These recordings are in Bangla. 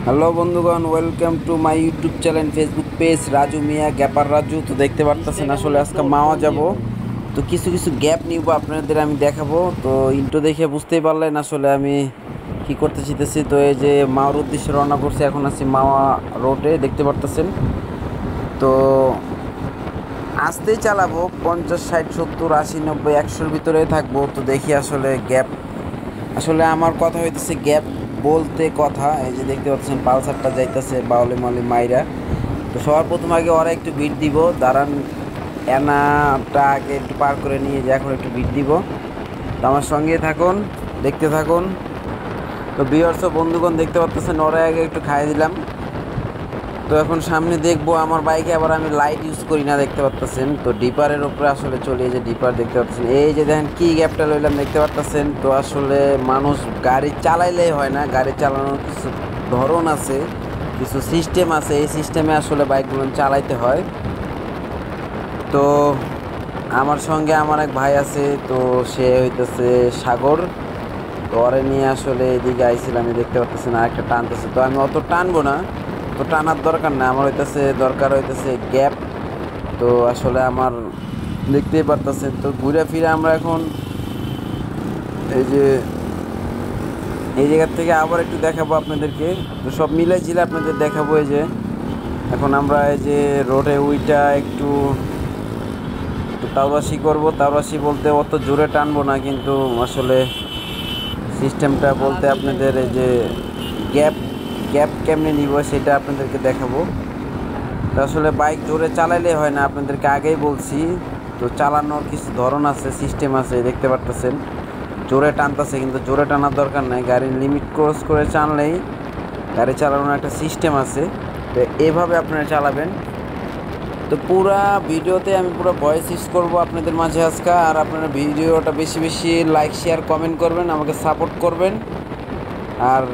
হ্যালো বন্ধুগণ, welcome to my YouTube channel, Facebook page Raju Mia গ্যাপার রাজু। তো দেখতে পারতেছেন আসলে আজকে মাওয়া যাব, তো কিছু কিছু গ্যাপ নিব আপনাদের আমি দেখাবো। তো ইন্ট্রো দেখে বুঝতেই পারলেন আসলে আমি কি করতে চাইতেছি। তো এই যে মাওয়ার উদ্দেশ্যে রওনা করছি, এখন আছি মাওয়া রোডে দেখতে পারতেছেন। তো আস্তেই চালাবো, 50, 60, 70, 80, 90, 100-র ভিতরে থাকবো। তো দেখি আসলে গ্যাপ, আসলে আমার কথা হইতেছে গ্যাপ বলতে কথা। এই যে দেখতে পাচ্ছেন পালসারটা যাইতেছে বাউলি মাউলি মাইরা। তো সবার প্রথম আগে ওরা একটু বিট দিব, দাঁড়ান এনাটা আগে একটু পার করে নিয়ে যে এখন একটু বিট দিব। তো আমার সঙ্গে থাকুন, দেখতে থাকুন। তো ভিউয়ার্স ও বন্ধুগণ দেখতে পাচ্ছেন ওরা আগে একটু খাইয়ে দিলাম। তো এখন সামনে দেখবো, আমার বাইকে আবার আমি লাইট ইউজ করি না দেখতে পাচ্ছেন। তো ডিপারের উপরে আসলে চলে, এই যে ডিপার দেখতে পাচ্ছেন, এই যে দেখেন কি গ্যাপটা লইলাম দেখতে পাচ্ছেন। তো আসলে মানুষ গাড়ি চালাইলেই হয় না, গাড়ি চালানোর কিছু ধরন আছে, কিছু সিস্টেম আছে, এই সিস্টেমে আসলে বাইকগুলো চালাইতে হয়। তো আমার সঙ্গে আমার এক ভাই আছে, তো সে হইতেছে সাগর। তো ওরে নিয়ে আসলে এদিকে আইছিলাম, দেখতে পাচ্ছেন আর একটা টানতেছে। তো আমি অত টানবো না, তো টানার দরকার না, আমার হইতেছে দরকার হইতেছে গ্যাপ। তো আসলে আমার দেখতেই পারতেছেন। তো ঘুরে ফিরে আমরা এখন এই যে এই জায়গার থেকে আবার একটু দেখাবো আপনাদেরকে। তো সব মিলাই ঝিলে আপনাদের দেখাবো। এই যে এখন আমরা এই যে রোডে উইটা একটু তাওরাশি করবো। তাওরাশি বলতে অত জোরে টানবো না, কিন্তু আসলে সিস্টেমটা বলতে আপনাদের এই যে গ্যাপ গ্যাপ কেমনে নিব সেটা আপনাদেরকে দেখাবো। তো আসলে বাইক জোরে চালাইলে হয় না, আপনাদেরকে আগেই বলছি। তো চালানোর কিছু ধরন আছে, সিস্টেম আছে, দেখতে পারতেছেন জোরে টানতেছে, কিন্তু জোরে টানার দরকার নাই, গাড়ির লিমিট ক্রস করে টানলেই গাড়ি চালানোর একটা সিস্টেম আছে। তো এভাবে আপনারা চালাবেন। তো পুরা ভিডিওতে আমি পুরো ভয়েস ইউজ করবো আপনাদের মাঝে আজকে। আর আপনারা ভিডিওটা বেশি বেশি লাইক শেয়ার কমেন্ট করবেন, আমাকে সাপোর্ট করবেন, আর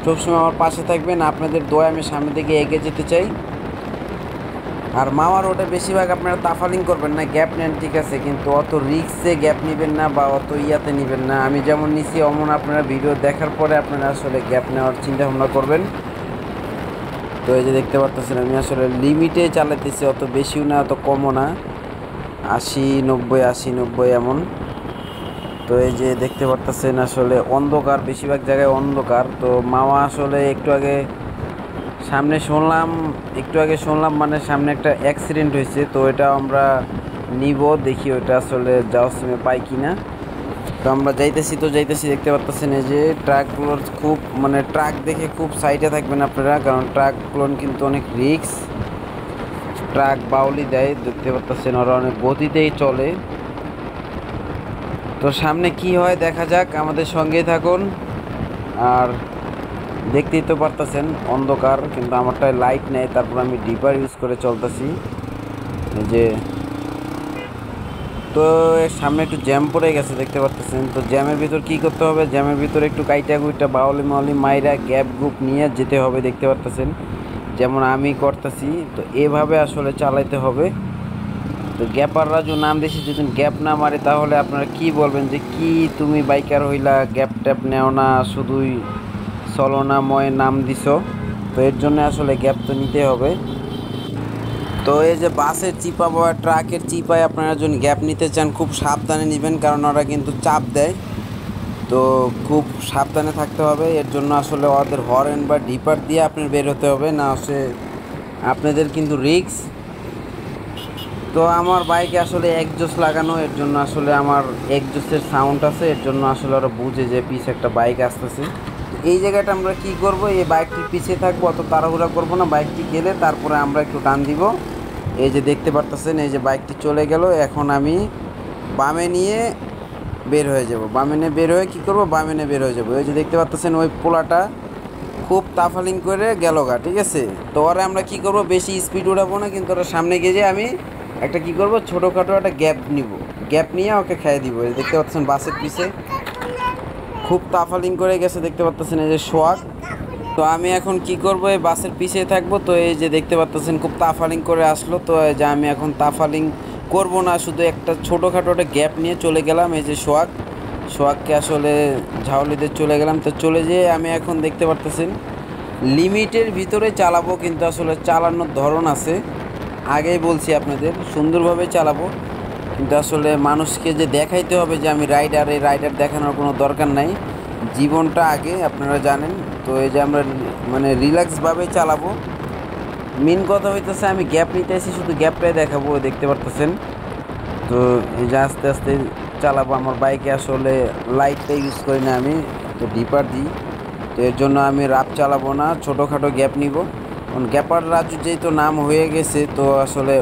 সবসময় আমার পাশে থাকবেন। আপনাদের দোয়া আমি সামনের দিকে এগিয়ে যেতে চাই। আর মাওয়া রোডে বেশিরভাগ আপনারা তাফালিং করবেন না, গ্যাপ নেন ঠিক আছে, কিন্তু অত রিক্সে গ্যাপ নেবেন না বা অত ইয়াতে নেবেন না। আমি যেমন নিছি অমন আপনারা ভিডিও দেখার পরে আপনারা আসলে গ্যাপ নেওয়ার চিন্তা ভাবনা করবেন। তো এই যে দেখতে পারতেছেন আমি আসলে লিমিটে চালাতেছি, অত বেশিও না অত কমও না, 80, 90, 80, 90 এমন। তো এই যে দেখতে পারতেছেন আসলে অন্ধকার, বেশিরভাগ জায়গায় অন্ধকার। তো মাওয়া আসলে একটু আগে শুনলাম মানে সামনে একটা অ্যাক্সিডেন্ট হয়েছে। তো এটা আমরা নিব, দেখি ওইটা আসলে যাওয়ার সময় পাই কি না। তো আমরা যাইতেছি দেখতে পাচ্ছেন এই যে ট্রাকগুলোর খুব মানে ট্রাক দেখে খুব সাইডে থাকবেন আপনারা, কারণ ট্রাকগুলো কিন্তু অনেক রিস্ক। ট্রাক বাউলি দেয়, দেখতে পাচ্ছেন ওরা অনেক গতিতেই চলে। তো সামনে কি হয় দেখা যাক, আমাদের সঙ্গেই থাকুন। আর দেখতেই তো পারতেছেন অন্ধকার, কিন্তু আমারটায় লাইট নেই, তারপর আমি ডিপার ইউজ করে চলতেছি এই যে। তো এর সামনে একটু জ্যাম পড়ে গেছে দেখতে পারতেছেন। তো জ্যামের ভিতর কি করতে হবে, জ্যামের ভিতর একটু কাইটা কুইটা বাউলি মাউলি মাইরা গ্যাপ গ্রুপ নিয়ে যেতে হবে দেখতে পারতেছেন, যেমন আমি করতেছি। তো এভাবে আসলে চালাইতে হবে। তো গ্যাপার রাজু নাম দিয়েছি, যদি গ্যাপ না মারে তাহলে আপনারা কি বলবেন যে কি তুমি বাইকার হইলা, গ্যাপ ট্যাপ নেও না, শুধুই চলনাময় নাম দিছো। তো এর জন্য আসলে গ্যাপ তো নিতে হবে। তো এই যে বাসের চিপা বা ট্রাকের চিপায় আপনারা যদি গ্যাপ নিতে চান খুব সাবধানে নেবেন, কারণ ওরা কিন্তু চাপ দেয়। তো খুব সাবধানে থাকতে হবে, এর জন্য আসলে ওদের হর্ন বা ডিপার দিয়ে আপনার বের হতে হবে, না হচ্ছে আপনাদের কিন্তু রিস্ক। তো আমার বাইকে আসলে একজোস লাগানো, এর জন্য আসলে আমার একজোসের সাউন্ড আছে, এর জন্য আসলে ওরা বুঝে যে পিছে একটা বাইক আসতেছে। এই জায়গাটা আমরা কি করব, এই বাইকটির পিছিয়ে থাকবো, অত তাড়াহুড়া করবো না, বাইকটি গেলে তারপরে আমরা একটু টান দিব। এই যে দেখতে পারতেছেন এই যে বাইকটি চলে গেল, এখন আমি বামে নিয়ে বের হয়ে যাব, বামে নিয়ে বের হয়ে কী করবো, বামে নিয়ে বের হয়ে যাবো। এই যে দেখতে পারতেছেন ওই পোলাটা খুব তাফালিং করে গেল গা, ঠিক আছে। তো ওরা আমরা কি করব, বেশি স্পিড উঠাবো না, কিন্তু ওরা সামনে গিয়ে যে আমি একটা কি করব, ছোটোখাটো একটা গ্যাপ নিব, গ্যাপ নিয়ে ওকে খেয়ে দিব। এই দেখতে পাচ্ছেন বাসের পিছে খুব তাফালিং করে গেছে দেখতে পাচ্ছেন এই যে সোয়াগ। তো আমি এখন কি করব, এই বাসের পিছিয়ে থাকবো। তো এই যে দেখতে পাচ্ছেন খুব তাফালিং করে আসলো। তো এই যে আমি এখন তাফালিং করব না, শুধু একটা ছোটোখাটো একটা গ্যাপ নিয়ে চলে গেলাম। এই যে সোয়াগকে আসলে ঝাউলিতে চলে গেলাম। তো চলে যেয়ে আমি এখন দেখতে পারতেছেন লিমিটের ভিতরে চালাবো, কিন্তু আসলে চালানোর ধরন আছে। আগেই বলছি আপনাদের সুন্দরভাবে চালাবো, কিন্তু আসলে মানুষকে যে দেখাইতে হবে যে আমি রাইডার, এই রাইডার দেখানোর কোনো দরকার নাই। জীবনটা আগে, আপনারা জানেন। তো এই যে আমরা মানে রিল্যাক্সভাবে চালাবো। মেন কথা হইতেছে আমি গ্যাপ নিতে আসি, শুধু গ্যাপটাই দেখাবো, দেখতে পারতেছেন। তো এই যে আস্তে আস্তে চালাবো। আমার বাইকে আসলে লাইটটা ইউজ করি না আমি, তো ডিপার দিই। তো এর জন্য আমি রাফ চালাবো না, ছোটোখাটো গ্যাপ নিব। কারণ গ্যাপার রাজু যেহেতু নাম হয়ে গেছে, তো আসলে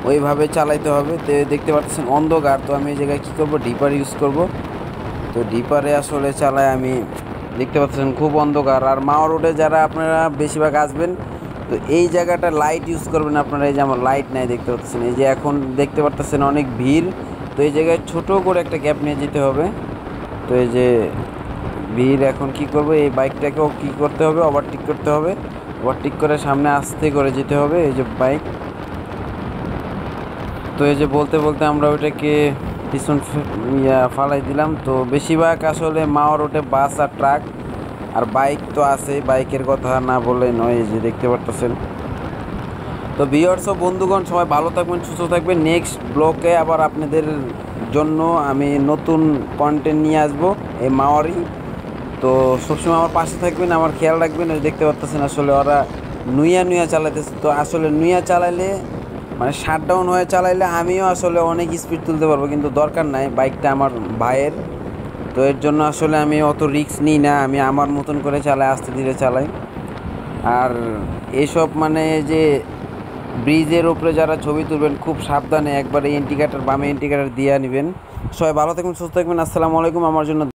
ওইভাবে চালাইতে হবে। তো দেখতে পাচ্ছেন অন্ধকার, তো আমি এই জায়গায় কী করবো, ডিপার ইউজ করব। তো ডিপারে আসলে চালায় আমি, দেখতে পাচ্ছেন খুব অন্ধকার। আর মাওয়া রোডে যারা আপনারা বেশিরভাগ আসবেন, তো এই জায়গাটা লাইট ইউজ করবেন আপনারা। এই যে আমার লাইট নাই, দেখতে পাচ্ছেন। এই যে এখন দেখতে পাচ্ছেন অনেক ভিড়, তো এই জায়গায় ছোট করে একটা গ্যাপ নিয়ে যেতে হবে। তো এই যে ভিড়, এখন কি করব, এই বাইকটাকেও কি করতে হবে, ওভারটেক করতে হবে। ওভারটেক করে সামনে আস্তে করে যেতে হবে, এই যে বাইক। তো এই যে বলতে বলতে আমরা ওইটাকে পিছন ফালাই দিলাম। তো বেশিরভাগ আসলে মাওয়া রোডে বাস আর ট্রাক আর বাইক তো আছে, বাইকের কথা না বললে নয়। এই যে দেখতে পারতেছেন। তো ভিউয়ার্স ও বন্ধুগণ, সবাই ভালো থাকবেন, সুস্থ থাকবেন। নেক্সট ব্লগে আবার আপনাদের জন্য আমি নতুন কন্টেন্ট নিয়ে আসবো এই মাওয়ারি। তো সবসময় আমার পাশে থাকবেন, আমার খেয়াল রাখবেন। দেখতে পাচ্ছেন আসলে ওরা নুইয়া নুইয়া চালাইতেছে। তো আসলে নুইয়া চালাইলে মানে শাটডাউন হয়ে চালাইলে আমিও আসলে অনেক স্পিড তুলতে পারবো, কিন্তু দরকার নাই, বাইকটা আমার ভাইয়ের। তো এর জন্য আসলে আমি অত রিস্ক নিই না, আমি আমার মতন করে চালাই, আস্তে ধীরে চালাই। আর এইসব মানে যে ব্রিজের উপরে যারা ছবি তুলবেন, খুব সাবধানে একবারে ইন্ডিকেটার, বামে ইন্ডিকেটার দিয়ে নেবেন। সবাই ভালো থাকবেন, সুস্থ থাকবেন। আসসালামু আলাইকুম। আমার জন্য